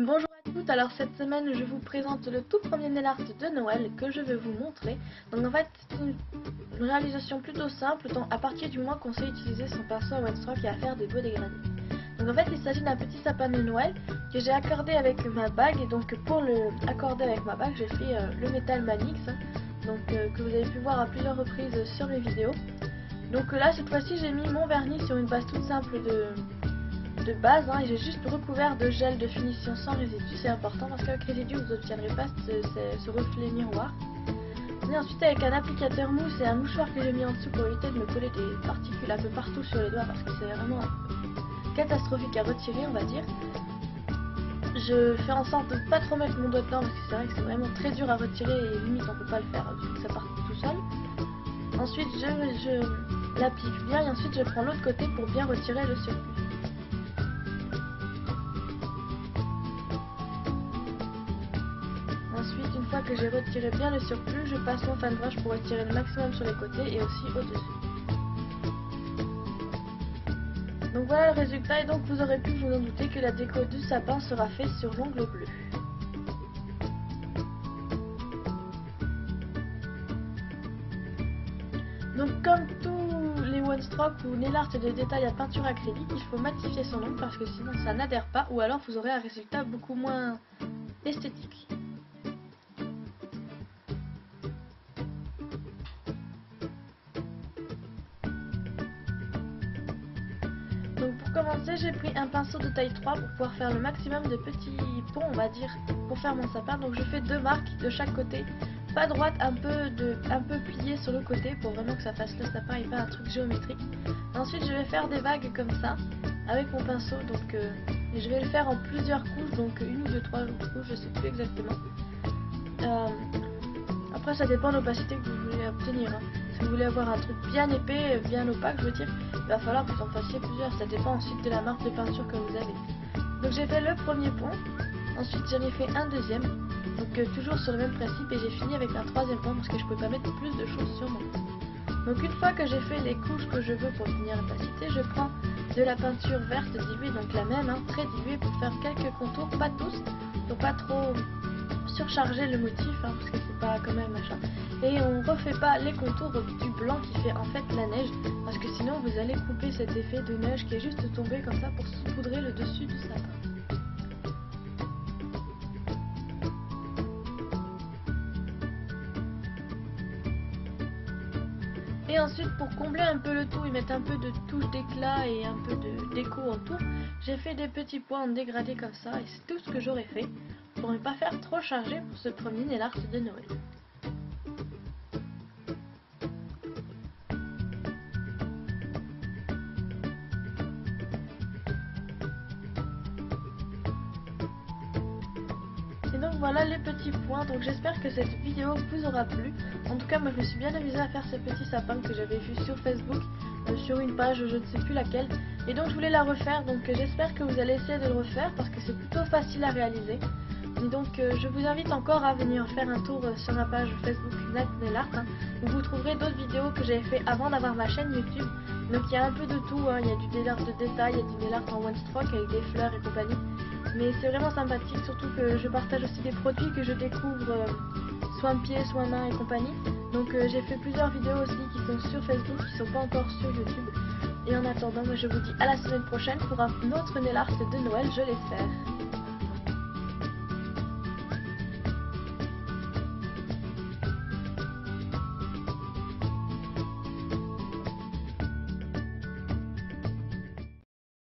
Bonjour à toutes, alors cette semaine je vous présente le tout premier nail art de Noël que je vais vous montrer. Donc en fait c'est une réalisation plutôt simple, à partir du moment qu'on sait utiliser son pinceau à one-stroke et à faire des beaux dégradés. Donc en fait il s'agit d'un petit sapin de Noël que j'ai accordé avec ma bague, et donc pour le accorder avec ma bague j'ai fait le métal Manix, que vous avez pu voir à plusieurs reprises sur mes vidéos. Donc là cette fois-ci j'ai mis mon vernis sur une base toute simple de base, et j'ai juste recouvert de gel de finition sans résidu. C'est important parce qu'avec résidu vous n'obtiendrez pas ce reflet miroir. Et ensuite avec un applicateur mousse et un mouchoir que j'ai mis en dessous pour éviter de me coller des particules un peu partout sur les doigts parce que c'est vraiment catastrophique à retirer, on va dire. Je fais en sorte de ne pas trop mettre mon doigt dedans parce que c'est vrai que c'est vraiment très dur à retirer et limite on peut pas le faire vu que ça part tout seul. Ensuite je l'applique bien et ensuite je prends l'autre côté pour bien retirer le surplus. Ensuite, une fois que j'ai retiré bien le surplus, je passe mon fan brush pour retirer le maximum sur les côtés et aussi au-dessus. Donc voilà le résultat, et donc vous aurez pu vous en douter que la déco du sapin sera faite sur l'ongle bleu. Donc comme tous les one stroke ou nail art de détail à peinture acrylique, il faut matifier son ongle parce que sinon ça n'adhère pas ou alors vous aurez un résultat beaucoup moins esthétique. Donc pour commencer, j'ai pris un pinceau de taille 3 pour pouvoir faire le maximum de petits ponts, on va dire, pour faire mon sapin. Donc je fais deux marques de chaque côté, pas droite, un peu pliée sur le côté pour vraiment que ça fasse le sapin et pas un truc géométrique. Ensuite je vais faire des vagues comme ça avec mon pinceau, et je vais le faire en plusieurs couches, donc une ou deux, trois couches, je sais plus exactement. Après ça dépend de l'opacité que vous voulez obtenir. Si vous voulez avoir un truc bien épais, bien opaque, je veux dire, il va falloir que vous en fassiez plusieurs. Ça dépend ensuite de la marque de peinture que vous avez. Donc j'ai fait le premier pont, ensuite j'en ai fait un deuxième, toujours sur le même principe, et j'ai fini avec un troisième pont parce que je ne pouvais pas mettre plus de choses sur mon pont. Donc une fois que j'ai fait les couches que je veux pour obtenir l'opacité, je prends de la peinture verte diluée, donc la même, très diluée, pour faire quelques contours, pas tous, donc pas trop surcharger le motif, parce que c'est pas quand même machin. Et on refait pas les contours du blanc qui fait en fait la neige, parce que sinon vous allez couper cet effet de neige qui est juste tombé comme ça pour saupoudrer le dessus du sapin. Et ensuite, pour combler un peu le tout et mettre un peu de touche d'éclat et un peu de déco autour, j'ai fait des petits points en dégradé comme ça, et c'est tout ce que j'aurais fait pour ne pas faire trop chargé pour ce premier nail art de Noël. Et donc voilà les petits points, donc j'espère que cette vidéo vous aura plu. En tout cas moi je me suis bien amusée à faire ces petits sapins que j'avais vu sur Facebook, sur une page je ne sais plus laquelle, et donc je voulais la refaire, donc j'espère que vous allez essayer de le refaire parce que c'est plutôt facile à réaliser. Et donc je vous invite encore à venir faire un tour sur ma page Facebook Nat Nail Art, où vous trouverez d'autres vidéos que j'avais fait avant d'avoir ma chaîne YouTube. Donc il y a un peu de tout, il y a du nail art de détail, il y a du nail art en one stroke avec des fleurs et compagnie. Mais c'est vraiment sympathique, surtout que je partage aussi des produits que je découvre, soit pied, soit main et compagnie. Donc j'ai fait plusieurs vidéos aussi qui sont sur Facebook, qui sont pas encore sur YouTube. Et en attendant, moi je vous dis à la semaine prochaine pour un autre nail art de Noël, je l'espère.